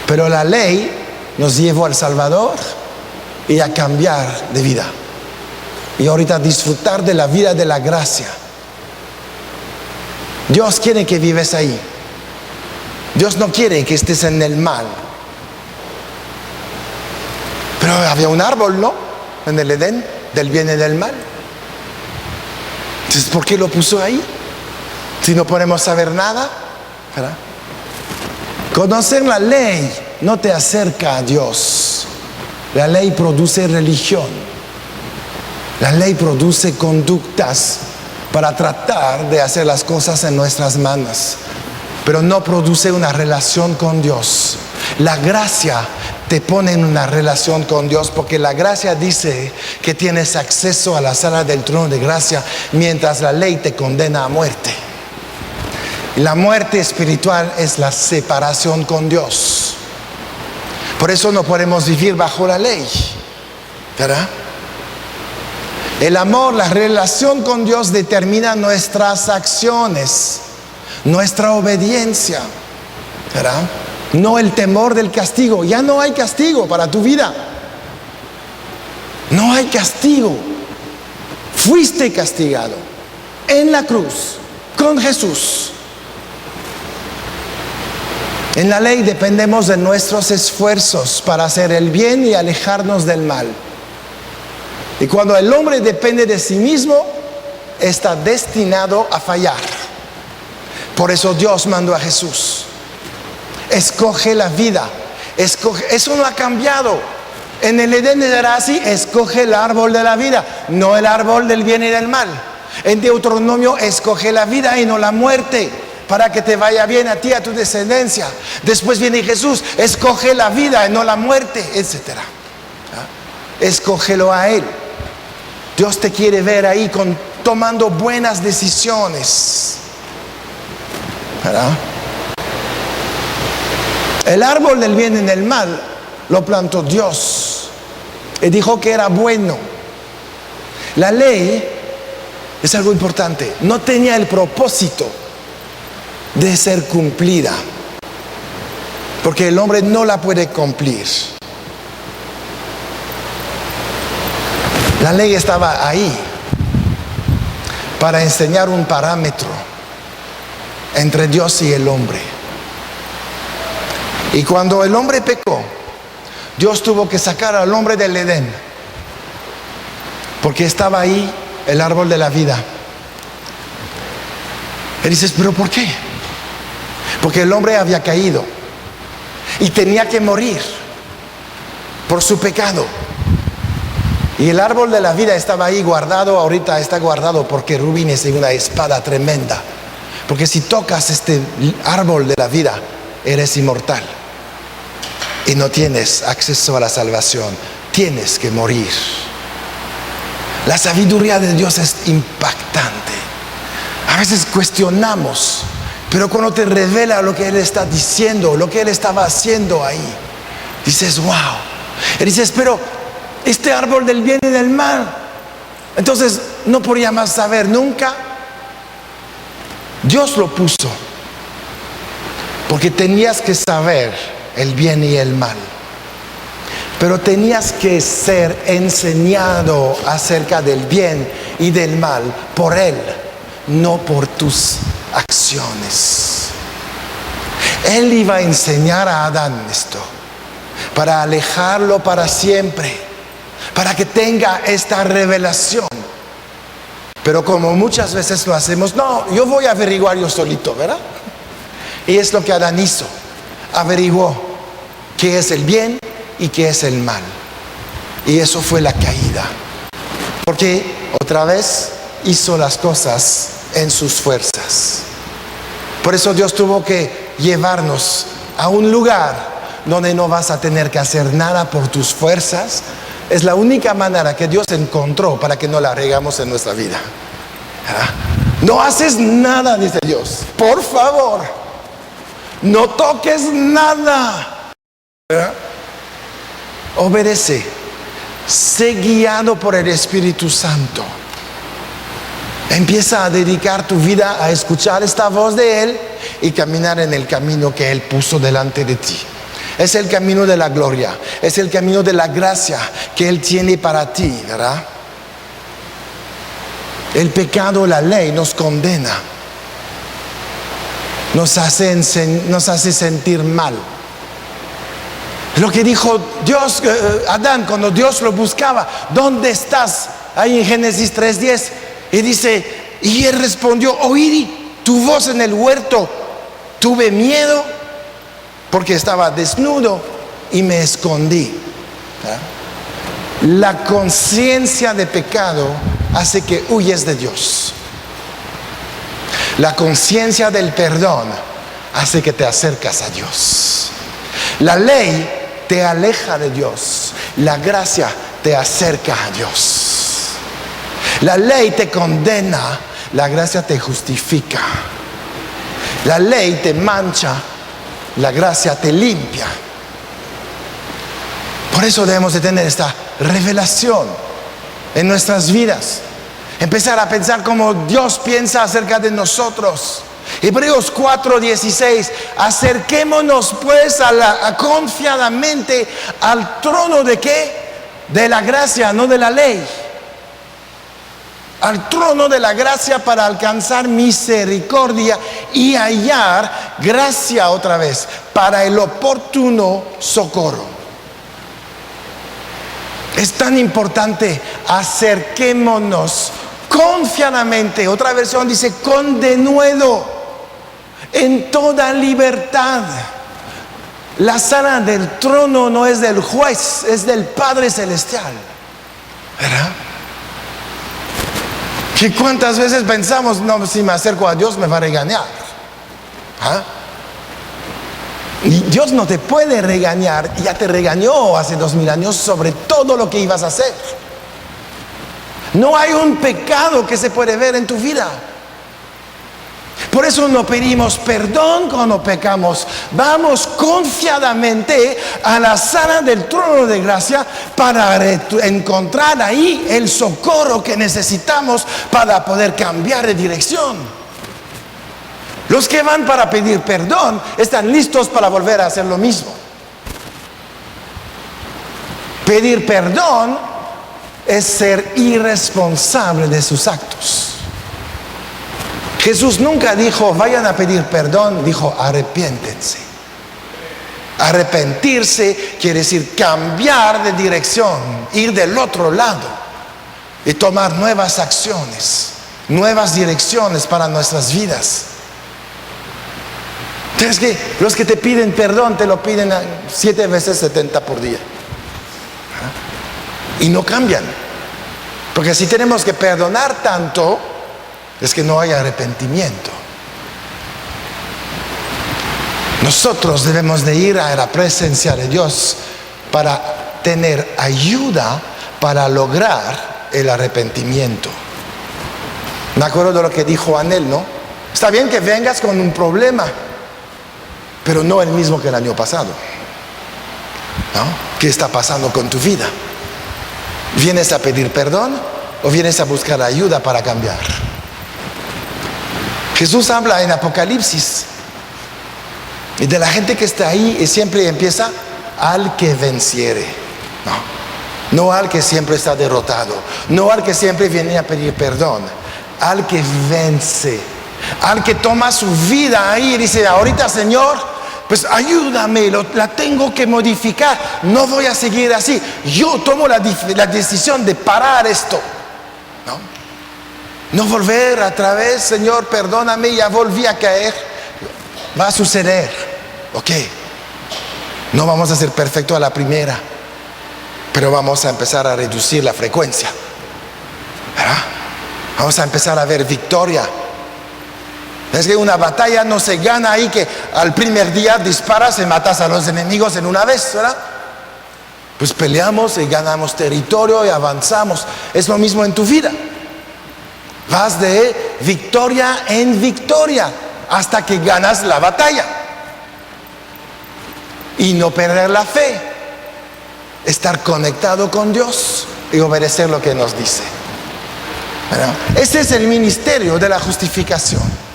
Pero la ley nos llevó al Salvador y a cambiar de vida. Y ahorita disfrutar de la vida de la gracia. Dios quiere que vives ahí. Dios no quiere que estés en el mal. Pero había un árbol, ¿no? En el Edén, del bien y del mal. Entonces, ¿por qué lo puso ahí? Si no podemos saber nada, ¿verdad? Conocer la ley no te acerca a Dios. La ley produce religión. La ley produce conductas para tratar de hacer las cosas en nuestras manos. pero no produce una relación con Dios. La gracia te pone en una relación con Dios, porque la gracia dice que tienes acceso a la sala del trono de gracia, mientras la ley te condena a muerte. La muerte espiritual es la separación con Dios. Por eso no podemos vivir bajo la ley, ¿verdad? El amor, la relación con Dios determina nuestras acciones, nuestra obediencia, ¿verdad? No el temor del castigo. Ya no hay castigo para tu vida. No hay castigo. Fuiste castigado en la cruz con Jesús. En la ley dependemos de nuestros esfuerzos para hacer el bien y alejarnos del mal. Y cuando el hombre depende de sí mismo, está destinado a fallar. Por eso Dios mandó a Jesús. Escoge la vida. Eso no ha cambiado. En el Edén era así: escoge el árbol de la vida, no el árbol del bien y del mal. En Deuteronomio, escoge la vida y no la muerte, para que te vaya bien a ti y a tu descendencia. Después viene Jesús: escoge la vida y no la muerte, etc. Escógelo a Él. Dios te quiere ver ahí tomando buenas decisiones, ¿verdad? El árbol del bien y del mal lo plantó Dios y dijo que era bueno. La ley es algo importante. No tenía el propósito de ser cumplida, porque el hombre no la puede cumplir. La ley estaba ahí para enseñar un parámetro entre Dios y el hombre. Y cuando el hombre pecó, Dios tuvo que sacar al hombre del Edén, porque estaba ahí el árbol de la vida. Y dices: ¿pero por qué? Porque el hombre había caído y tenía que morir por su pecado. Y el árbol de la vida estaba ahí guardado. Ahorita está guardado por querubines y una espada tremenda, porque si tocas este árbol de la vida, eres inmortal y no tienes acceso a la salvación. Tienes que morir. La sabiduría de Dios es impactante. A veces cuestionamos, pero cuando te revela lo que Él está diciendo, lo que Él estaba haciendo ahí, dices: wow. Y dices: pero este árbol del bien y del mal, entonces no podía más saber nunca. Dios lo puso porque tenías que saber el bien y el mal, pero tenías que ser enseñado acerca del bien y del mal por Él, no por tus acciones. Él iba a enseñar a Adán esto para alejarlo para siempre, para que tenga esta revelación. Pero como muchas veces lo hacemos: no, yo voy a averiguar yo solito, ¿verdad? Y es lo que Adán hizo. Averiguó qué es el bien y qué es el mal. Y eso fue la caída, porque otra vez hizo las cosas en sus fuerzas. Por eso Dios tuvo que llevarnos a un lugar donde no vas a tener que hacer nada por tus fuerzas. Es la única manera que Dios encontró para que no la regamos en nuestra vida. No haces nada, dice Dios. Por favor, no toques nada. Obedece. Sé guiado por el Espíritu Santo. Empieza a dedicar tu vida a escuchar esta voz de Él y caminar en el camino que Él puso delante de ti. Es el camino de la gloria, es el camino de la gracia que Él tiene para ti, ¿verdad? El pecado, la ley, nos condena, nos hace sentir mal. Lo que dijo Dios, Adán, cuando Dios lo buscaba: ¿dónde estás? Ahí en Génesis 3:10. Y dice: y él respondió: oí tu voz en el huerto, tuve miedo porque estaba desnudo y me escondí. La conciencia de pecado hace que huyes de Dios. La conciencia del perdón hace que te acercas a Dios. La ley te aleja de Dios. La gracia te acerca a Dios. La ley te condena. La gracia te justifica. La ley te mancha. La gracia te limpia. Por eso debemos de tener esta revelación en nuestras vidas. Empezar a pensar como Dios piensa acerca de nosotros. Hebreos 4:16. Acerquémonos pues confiadamente al trono de ¿qué? De la gracia, no de la ley. Al trono de la gracia para alcanzar misericordia y hallar gracia otra vez para el oportuno socorro. Es tan importante, acerquémonos confiadamente. Otra versión dice con denuedo, en toda libertad. La sala del trono no es del juez, es del Padre Celestial, ¿verdad? Que cuántas veces pensamos, no, si me acerco a Dios me va a regañar. ¿Ah? Y Dios no te puede regañar, ya te regañó hace 2000 años sobre todo lo que ibas a hacer. No hay un pecado que se puede ver en tu vida. Por eso no pedimos perdón cuando pecamos. Vamos confiadamente a la sala del trono de gracia para encontrar ahí el socorro que necesitamos para poder cambiar de dirección. Los que van para pedir perdón están listos para volver a hacer lo mismo. Pedir perdón es ser irresponsable de sus actos. Jesús nunca dijo, vayan a pedir perdón, dijo, arrepiéntense. Arrepentirse quiere decir cambiar de dirección, ir del otro lado y tomar nuevas acciones, nuevas direcciones para nuestras vidas. Es que los que te piden perdón te lo piden 7 veces 70 por día. Y no cambian. Porque si tenemos que perdonar tanto, es que no hay arrepentimiento. Nosotros debemos de ir a la presencia de Dios para tener ayuda para lograr el arrepentimiento. Me acuerdo de lo que dijo Anel, ¿no? Está bien que vengas con un problema, pero no el mismo que el año pasado, ¿no? ¿Qué está pasando con tu vida? ¿Vienes a pedir perdón o vienes a buscar ayuda para cambiar? Jesús habla en Apocalipsis y de la gente que está ahí y siempre empieza al que venciere, no al que siempre está derrotado, no al que siempre viene a pedir perdón, al que vence, al que toma su vida ahí y dice, ahorita Señor, pues ayúdame, la tengo que modificar, no voy a seguir así, yo tomo la decisión de parar esto, no volver otra vez, Señor, perdóname, ya volví a caer, va a suceder, ok, no vamos a ser perfectos a la primera, pero vamos a empezar a reducir la frecuencia, ¿verdad? Vamos a empezar a ver victoria. Es que una batalla no se gana ahí que al primer día disparas y matas a los enemigos en una vez, ¿verdad? Pues peleamos y ganamos territorio y avanzamos. Es lo mismo en tu vida. Vas de victoria en victoria hasta que ganas la batalla. Y no perder la fe. Estar conectado con Dios y obedecer lo que nos dice, ¿verdad? Ese es el ministerio de la justificación.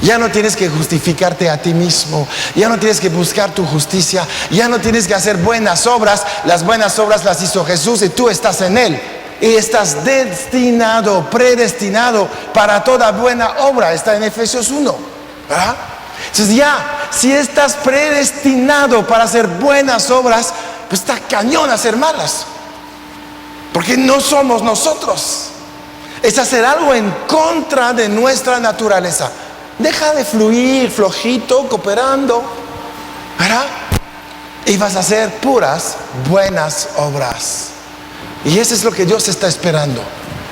Ya no tienes que justificarte a ti mismo, ya no tienes que buscar tu justicia, ya no tienes que hacer buenas obras. Las buenas obras las hizo Jesús y tú estás en Él. Y estás destinado, predestinado para toda buena obra. Está en Efesios 1, ¿verdad? Entonces ya, si estás predestinado para hacer buenas obras, pues está cañón hacer malas. Porque no somos nosotros. Es hacer algo en contra de nuestra naturaleza. Deja de fluir flojito, cooperando, ¿verdad? Y vas a hacer puras buenas obras. Y eso es lo que Dios está esperando.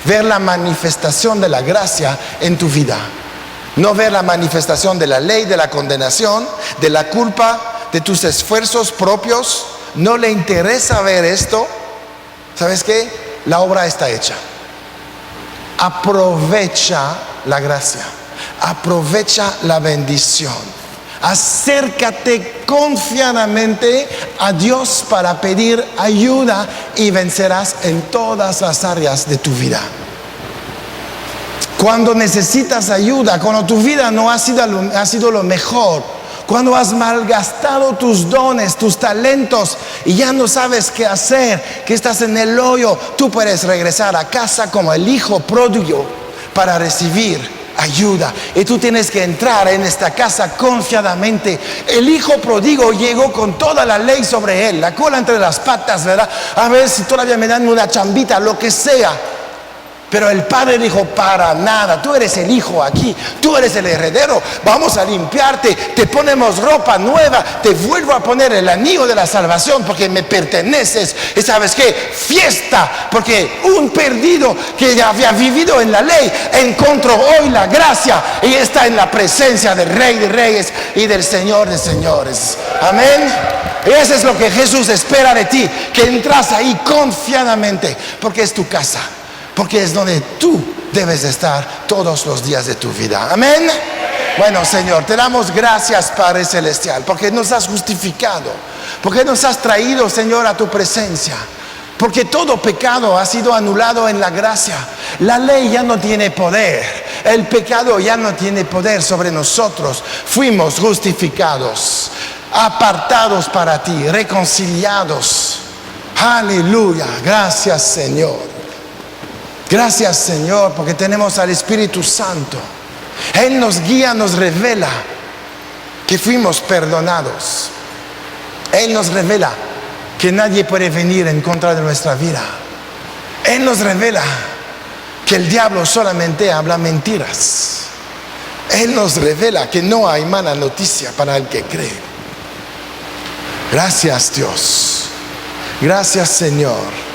Ver la manifestación de la gracia en tu vida. No ver la manifestación de la ley, de la condenación, de la culpa, de tus esfuerzos propios. No le interesa ver esto. ¿Sabes qué? La obra está hecha. Aprovecha la gracia. Aprovecha la bendición. Acércate confiadamente a Dios para pedir ayuda y vencerás en todas las áreas de tu vida. Cuando necesitas ayuda, cuando tu vida no ha sido lo mejor, cuando has malgastado tus dones, tus talentos y ya no sabes qué hacer, que estás en el hoyo, tú puedes regresar a casa como el hijo pródigo para recibir ayuda. Y tú tienes que entrar en esta casa confiadamente. El hijo pródigo llegó con toda la ley sobre él, la cola entre las patas, ¿verdad? A ver si todavía me dan una chambita, lo que sea. Pero el padre dijo: para nada, tú eres el hijo aquí, tú eres el heredero, vamos a limpiarte, te ponemos ropa nueva, te vuelvo a poner el anillo de la salvación porque me perteneces. Y ¿sabes qué? Fiesta, porque un perdido que ya había vivido en la ley encontró hoy la gracia y está en la presencia del Rey de Reyes y del Señor de Señores. Amén. Y eso es lo que Jesús espera de ti, que entras ahí confiadamente, porque es tu casa. Porque es donde tú debes estar todos los días de tu vida. Amén. Bueno, Señor, te damos gracias, Padre Celestial, porque nos has justificado, porque nos has traído, Señor, a tu presencia, porque todo pecado ha sido anulado en la gracia. La ley ya no tiene poder, el pecado ya no tiene poder sobre nosotros. Fuimos justificados, apartados para ti, reconciliados. Aleluya, gracias, Señor. Gracias, Señor, porque tenemos al Espíritu Santo. Él nos guía, nos revela que fuimos perdonados. Él nos revela que nadie puede venir en contra de nuestra vida. Él nos revela que el diablo solamente habla mentiras. Él nos revela que no hay mala noticia para el que cree. Gracias, Dios. Gracias, Señor.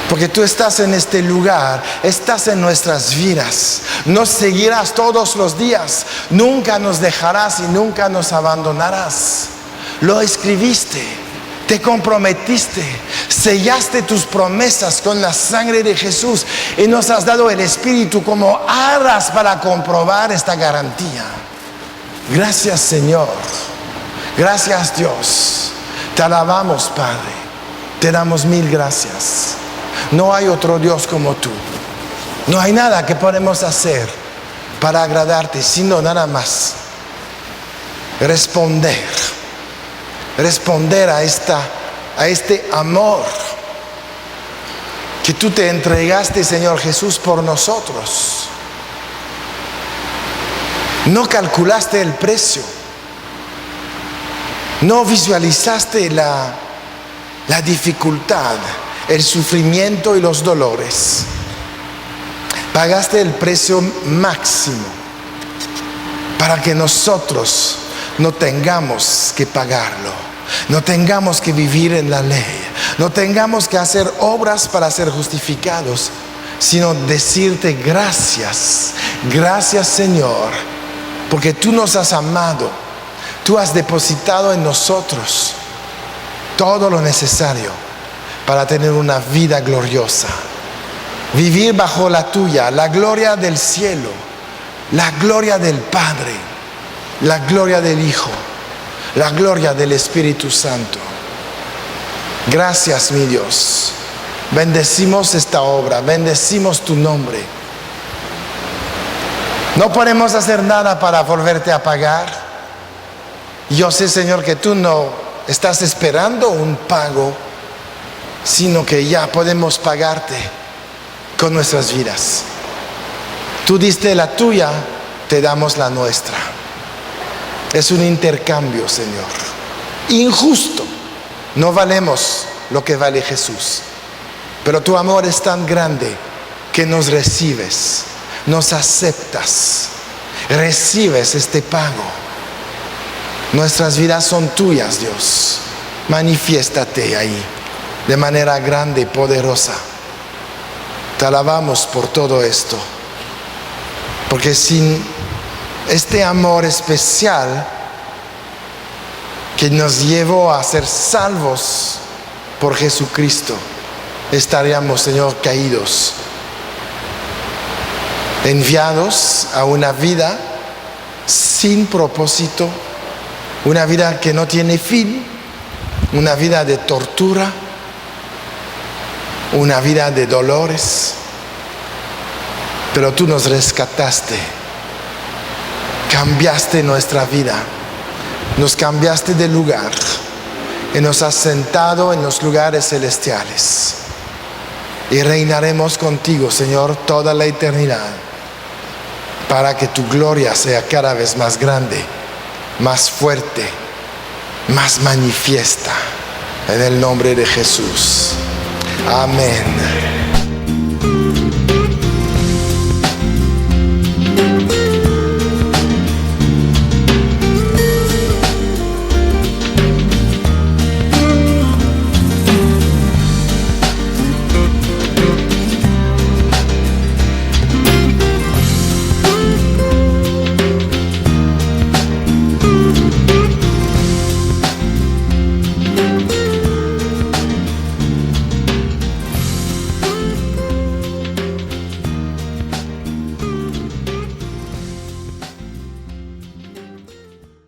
Porque tú estás en este lugar, estás en nuestras vidas, nos seguirás todos los días, nunca nos dejarás y nunca nos abandonarás. Lo escribiste, te comprometiste, sellaste tus promesas con la sangre de Jesús y nos has dado el Espíritu como arras para comprobar esta garantía. Gracias, Señor. Gracias, Dios. Te alabamos, Padre. Te damos mil gracias. No hay otro Dios como tú. No hay nada que podemos hacer para agradarte, sino nada más responder a este amor que tú te entregaste, Señor Jesús, por nosotros. No calculaste el precio, no visualizaste la dificultad, el sufrimiento y los dolores. Pagaste el precio máximo para que nosotros no tengamos que pagarlo, no tengamos que vivir en la ley, no tengamos que hacer obras para ser justificados, sino decirte gracias. Gracias, Señor, porque tú nos has amado, tú has depositado en nosotros todo lo necesario para tener una vida gloriosa, vivir bajo la tuya, la gloria del cielo, la gloria del Padre, la gloria del Hijo, la gloria del Espíritu Santo. Gracias, mi Dios. Bendecimos esta obra, bendecimos tu nombre. No podemos hacer nada para volverte a pagar. Yo sé, Señor, que tú no estás esperando un pago, sino que ya podemos pagarte con nuestras vidas. Tú diste la tuya, te damos la nuestra. Es un intercambio, Señor. Injusto. No valemos lo que vale Jesús, pero tu amor es tan grande que nos recibes, nos aceptas, recibes este pago. Nuestras vidas son tuyas, Dios. Manifiéstate ahí de manera grande y poderosa. Te alabamos por todo esto, porque sin este amor especial que nos llevó a ser salvos por Jesucristo, estaríamos, Señor, caídos, enviados a una vida sin propósito, una vida que no tiene fin, una vida de tortura, una vida de dolores. Pero tú nos rescataste, cambiaste nuestra vida, nos cambiaste de lugar y nos has sentado en los lugares celestiales. Y reinaremos contigo, Señor, toda la eternidad, para que tu gloria sea cada vez más grande, más fuerte, más manifiesta, en el nombre de Jesús. Amén.